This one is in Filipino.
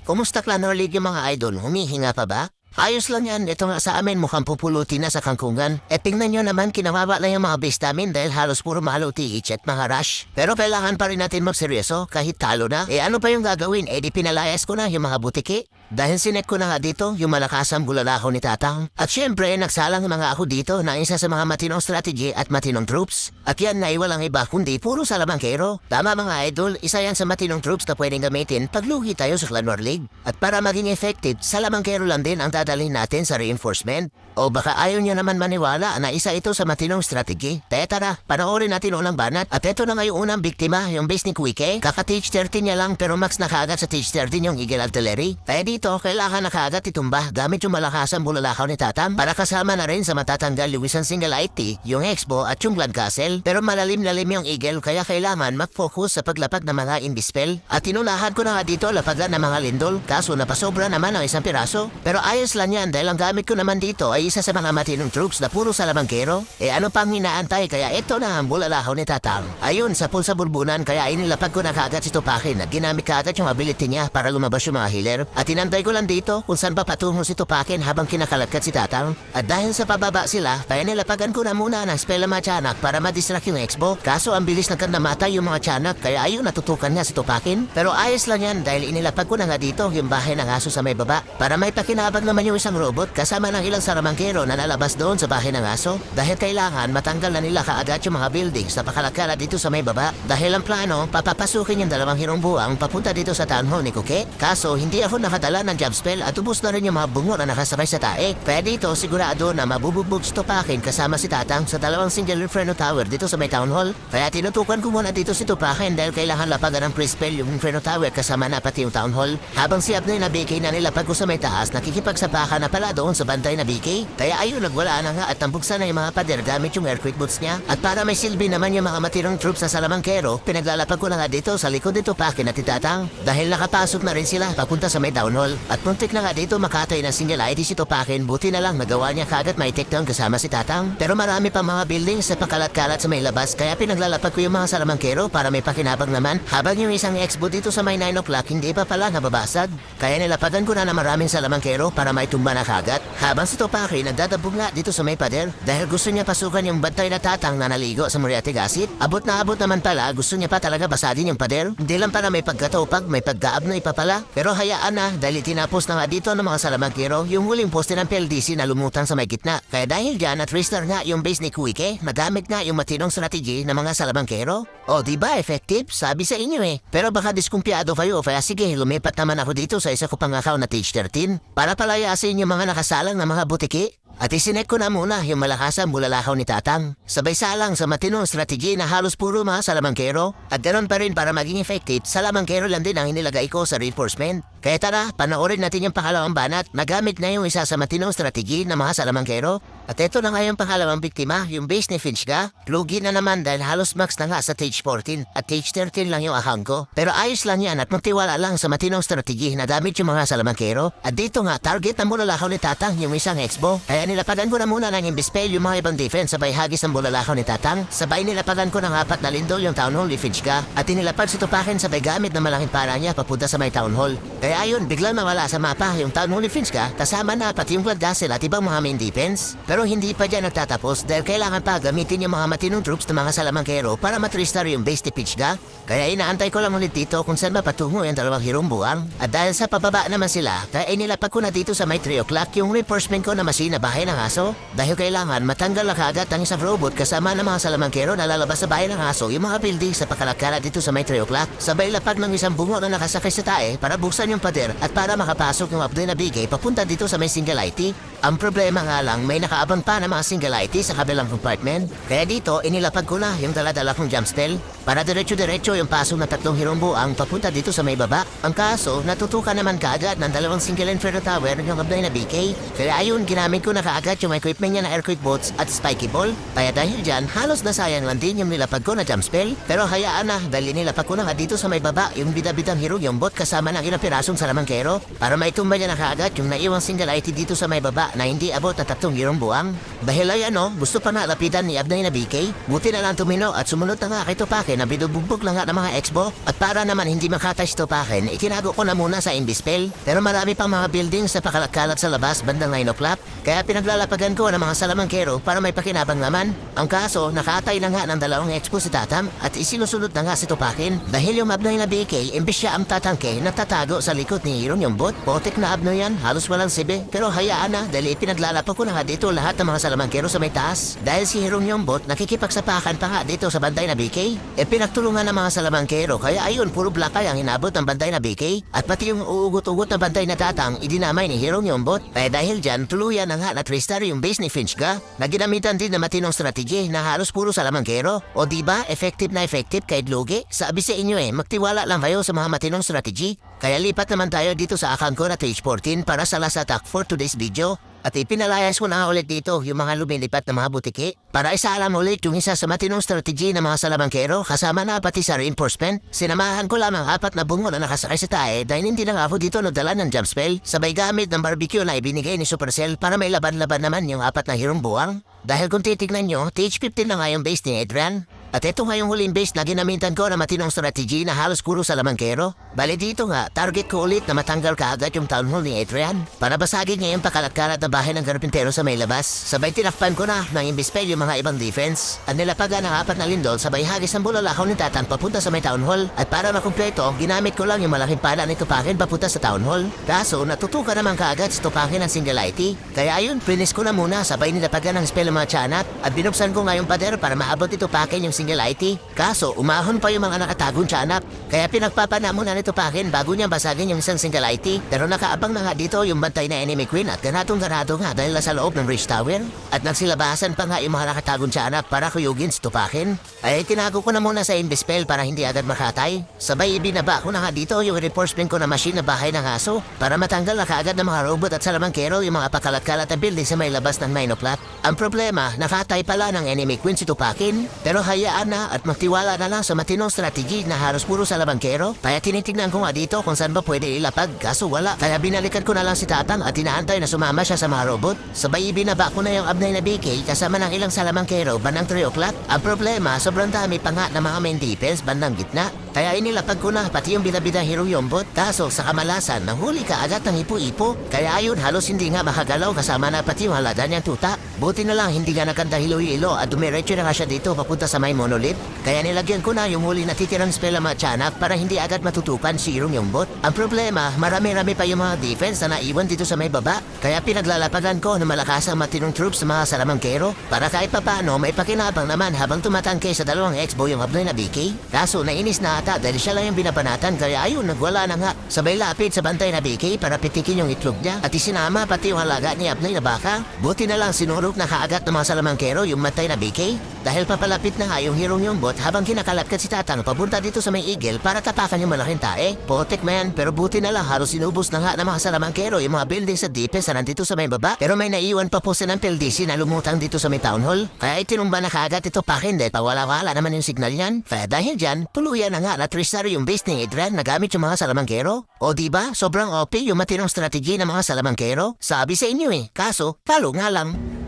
Kumusta Clanor League yung mga idol? Humihinga pa ba? Ayos lang yan. Ito nga sa amin mukhang pupulutin na sa kangkungan. E tingnan nyo naman kinawaba lang yung mga base namin dahil halos puro mahalo TH at mga rush. Pero kailangan pa rin natin magseryoso kahit talo na. E ano pa yung gagawin? E di pinalayas ko na yung mga butiki. Dahil sinek ko na nga dito yung malakasang bulalakaw ni Tatang. At syempre nagsalang mga ako dito na isa sa mga matinong strategy at matinong troops. At yan na walang iba kundi puro salamangkero. Tama mga idol, isa yan sa matinong troops na pwedeng gamitin pag lugi tayo sa Clanor League. At para maging effective, salamangkero lang din ang dadalhin natin sa reinforcement. O baka ayaw nyo naman maniwala na isa ito sa matinong strategy. Tara, panoorin natin unang banat. At eto na nga yung unang biktima, yung base ni Quickie. Kaka-Teach 13 niya lang pero max na kaagad sa Teach 13 yung Eagle Artillery. Kaya dito, kailangan na kaagad itumba gamit yung malakasang bulalakaw ni Tatam para kasama na rin sa matatanggal yung isang single IT, yung Expo at yung Blood Castle. Pero malalim-lalim yung Eagle kaya kailangan mag-focus sa paglapag ng mga Indispel. At tinunahan ko na nga dito lapagan ng mga lindol kaso napasobra naman ang isang piraso. Pero ayos lang yan dahil ang gamit ko naman dito ay isa sa mga matinong troops na puro salamangkero. E ano pang hinaantay kaya ito na ang bulalakaw ni Tatam. Ayun, sa pulsa bulbunan kaya inilapag ko na kaagad si Tupakin at ginamit kaagad yung ability niya para lumabas yung mga healer. At inantay ko lang dito kung saan pa patungo si Tupakin habang kinakalatkat si Tatang. At dahil sa pababa sila, kaya nilapagan ko na muna ng spell mga tiyanak para madistract yung Expo. Kaso ang bilis namatay yung mga tiyanak kaya ayun natutukan nga si Tupakin. Pero ayos lang yan dahil inilapag ko na nga dito yung bahay ng aso sa may baba para may pakinabang naman yung isang robot kasama ng ilang salamangkero na nalabas doon sa bahay ng aso. Dahil kailangan matanggal na nila kaagad yung mga buildings na pakalakala dito sa may baba. Dahil ang plano, papapasukin yung dalawang hirong buwang papunta dito sa town hall ni Kuke. Kaso hindi ako nakadala ng job spell at ubos na rin yung mga bungo na nakasabay sa tae. Kaya dito sigurado na mabubugbog si Tupakin kasama si Tatang sa dalawang single Inferno Tower dito sa may town hall. Kaya tinutukan ko muna dito si Tupakin dahil kailangan lapagan ng pre-spell yung Inferno Tower kasama na pati yung town hall. Habang si Abnoy na BK na nilapag ko sa may taas, nakikipagsapakan na pala doon sa bantay na BK. Kaya ayun nagwala na nga at tambugsan na yung mga pader gamit yung earthquake boots niya. At para may silbi naman yung mga matirang troops sa salamangkero, pinaglalapag ko na nga dito sa likod ni Tupakin at ni Tatang. Dahil nakapasok na rin sila papunta sa may town hall. At muntik na nga dito makatay ng single ID si Tupakin, buti na lang nagawa niya kagad may take down kasama si Tatang. Pero marami pa mga buildings sa pakalat-kalat sa may labas kaya pinaglalapag ko yung mga salamangkero para may pakinabang naman. Habang yung isang expo dito sa may 9 o'clock hindi pa pala nababasag. Kaya nilapagan ko na maraming salamangkero para may tumba na kagad. Habang si Tupakin nagdadabog nga dito sa may pader dahil gusto niya pasukan yung bantay na Tatang na naligo sa Moriarty Gassit. Abot na abot naman pala, gusto niya pa talaga basadin yung pader. Hindi lang para may pagkatupag, may pagkaabnoy pa pala. Pero hayaan na dahil tinapos na nga dito ng mga salamangkero yung huling poste ng PLDC na lumutang sa may gitna. Kaya dahil dyan at restart nga yung base ni Quickie, magamit nga yung matinong strategy ng mga salamangkero. O diba effective? Sabi sa inyo eh. Pero baka diskumpiyado kayo kaya sige lumipat naman ako dito sa isa ko pang account na Teach 13 para palayasin yung mga nakasalang na mga butiki. At isinek ko na muna yung malakasang bulalakaw ni Tatang. Sabay salang sa matinong strategy na halos puro mga salamangkero. At ganoon pa rin para maging effective, salamangkero lang din ang inilagay ko sa reinforcement. Kaya tara, panoorin natin yung pangalawang banat. Nagamit na yung isa sa matinong strategy ng mga salamangkero. At ito na nga yung pangalawang biktima, yung base ni Finchga. Lugi na naman dahil halos max na nga sa Stage 14 at Stage 13 lang yung ahang ko. Pero ayos lang yan at magtiwala lang sa matinong strategy na damit yung mga salamangkero. At dito nga, target na bulalakaw ni Tatang yung isang Expo. Kaya nilapagan ko na muna ng imbispel yung mga ibang defense sabay hagis ng bulalakaw ni Tatang. Sabay nilapagan ko ng apat na lindol yung town hall ni Finchga. At inilapag si Tupakin sabay gamit ng malaking para niya papunta sa may town hall. Kaya ayun, biglang nawala sa mapa yung town hall ni Finchga kasama na pati yung Blood Castle at ibang mga main defense. Pero hindi pa dyan nagtatapos dahil kailangan pa gamitin yung mga matinong troops ng mga salamangkero para matristar yung base ni Finchga. Kaya inaantay ko lang ulit dito kung saan mapatungo yung dalawang hirong buwang. At dahil sa pababa naman sila, kaya inilapag ko na dito sa may 3 o'clock yung reinforcement ko na machine na bahay ng aso. Dahil kailangan matanggal na kaagad ang isang robot kasama ng mga salamangkero na lalabas sa bahay ng aso yung mga building sa pakalakala dito sa may 3 o'clock. Sabay lapag ng isang bungo na nakasakay sa tae para buksan yung pader at para makapasok yung update na bigay papunta dito sa may single IT. Ang problema nga lang may nakaabang pa na mga single IT sa kabilang compartment. Kaya dito inilapag ko na yung dala-dala kong jump spell para diretso-diretso yung pasok na tatlong hirong buwang papunta dito sa may baba. Ang kaso natutukan naman kaagad ng dalawang single Inferno Tower yung update na BK. Kaya ayun ginamit ko na kaagad yung equipment niya na earthquake boats at spiky ball. Kaya dahil dyan halos nasayang lang din yung nilapag ko na jump spell. Pero hayaan na dahil nilapag ko na nga dito sa may baba yung bida-bidang hero yung bot kasama ng ilang pirasong salamangkero para maitumba niya na kaagad yung naiwang single IT dito sa may baba na hindi abot na tatlong hirong buwang. Dahil ay gusto pa na lapitan ni Abnay na BK. Buti na lang tumino at sumunod na nga kay Tupakin na binubugbog lang nga ng mga expo. At para naman hindi makatouch tupakin, itinago ko na muna sa Invispel. Pero marami pang mga buildings na pakalat-kalat sa labas bandang 9 o'clock. Kaya pinaglalapagan ko ng mga salamangkero para may pakinabang naman. Ang kaso, nakatay na nga ng dalawang expo si Tatam at isinusunod na nga si Tupakin. Dahil yung abnoy na BK, imbis siya ang tatangke, natatago sa likod ni Hiron yung bot. Potek na abnoy yan, halos walang sibe. Pero hayaan na, dahil ipinaglalapan ko na nga dito lahat ng mga salamangkero sa may taas. Dahil si Hiron yung bot, nakikipagsapakan pa nga dito sa banday na BK. Pinagtulungan ng mga salamangkero, kaya ayun, puro blakay ang hinabot ng banday na BK. At pati yung uugot-ugot na banday na Tatang, idinamay ni Hiron yung bot. Kaya dahil dyan, tuluyan na nga na tristar yung base ni Finchga, na ginamitan din na matinong strategy na halos puro salamangkero. O diba, effective na effective kahit lugi? Sabi sa inyo magtiwala lang kayo sa mga matinong strategy. Kaya lipat naman tayo dito sa account ko na Twitch14 para sa last attack for today's video. At ipinalayas ko na ulit dito yung mga lumilipat na mga butiki para isaalam ulit yung isa sa matinong strategy ng mga salamangkero kasama na pati sa reinforcement. Sinamahan ko lamang 4 na bungo na nakasakay sa tae dahil hindi lang ako dito nagdala ng jump spell sabay gamit ng barbecue na ibinigay ni Supercell para may laban-laban naman yung 4 na hirong buwang. Dahil kung titignan nyo, TH15 na nga yung base ni Adrian. At ito nga yung huling base na ginamitan ko na matinong strategy na halos puro salamangkero. Bale dito nga, target ko ulit na matanggal kaagad yung town hall ni Adrian para basagin niya yung pakalat-kalat na bahay ng karpintero sa may labas. Sabay tinakpan ko na ng imbispel yung mga ibang defense. At nilapagan ng 4 na lindol sabay hagis ang bulalakaw ni Tatang papunta sa may town hall. At para makumpleto, ginamit ko lang yung malaking pala ni Tupakin papunta sa town hall. Kaso natutukan naman kaagad si Tupakin ng single IT. Kaya ayun, finish ko na muna sabay nilapagan ng spell ng mga tiyanat. At binuksan ko nga yung pader para maabot ni Tupakin yung single IT. Kaso, umahon pa yung mga nakatagong tiyanap. Kaya pinagpapana muna ni Tupakin bago niya basagin yung isang single IT. Pero nakaabang na nga dito yung bantay na enemy queen at ganatong-ganado nga dahil nasa loob ng Rich Tower. At nagsilabasan pa nga yung mga nakatagong tiyanap para kuyugin si Tupakin. Ay tinago ko na muna sa Invispel para hindi agad makatay. Sabay ibinaba ko na nga dito yung reinforcement ko na machine na bahay ng aso para matanggal na kaagad ng mga robot at salamangkero yung mga pakalat-kalat na building sa may labas ng 9 o'clock. Ang problema, nakatay pala ng enemy queen si Tupakin. Pero hayaan na at magtiwala na lang sa matinong strategy na halos puro salamangkero. Kaya tinitignan ko nga dito kung saan ba pwede ilapag kaso wala. Kaya binalikan ko na lang si Tatang at inaantay na sumama siya sa mga robot. Sabay ibinaba ko na yung abnay na BK kasama ng ilang salamangkero bandang 3 o'clock. Ang problema, sobrang dami pa nga ng mga main defense bandang gitna. Kaya inilapag ko na pati yung bida-bida hero yung bot. Kaso sa kamalasan, nahuli ka agad ng ipo-ipo. Kaya ayun, halos hindi nga makagalaw kasama na pati yung halada niyang tuta. Buti na lang hindi nga nakanda hilo-hilo at dumiretso na nga siya dito papunta sa may monolith. Kaya nilagyan ko na yung huli na titirang spell ng mga tiyanak para hindi agad matutukan si Irong yung bot. Ang problema, marami-rami pa yung mga defense na naiwan dito sa may baba. Kaya pinaglalapagan ko na malakas ang matinong troops sa mga salamangkero para kahit papano may pakinabang naman habang tumatangke sa dalawang expo yung abnoy na BK. Kaso nainis na ata dahil siya lang yung binabanatan kaya ayun, nagwala na nga. Sabay lapit sa bantay na BK para pitikin yung itlog niya at isinama pati yung halaga ni abnoy na baka. Buti na lang sinurok na kaagat ng mga salamangkero yung matay na BK dahil papalapit na nga yung hirong yung bot habang kinakalatkat si Tatang papunta dito sa may eagle para tapakan yung malaking tae. Potek man, pero buti na lang halos sinubos na nga ng mga salamangkero yung mga building sa defense na nandito sa may baba. Pero may naiwan pa po silang PLDC na lumutang dito sa may town hall. Kaya itinumba na kaagad ito Pakin dahil pawala-wala naman yung signal niyan. Kaya dahil dyan, tuluyan na nga na tristar yung base ni Adrian na gamit yung mga salamangkero. O diba, sobrang OP yung matinong strategy ng mga salamangkero. Sabi sa inyo kaso, talo nga lang.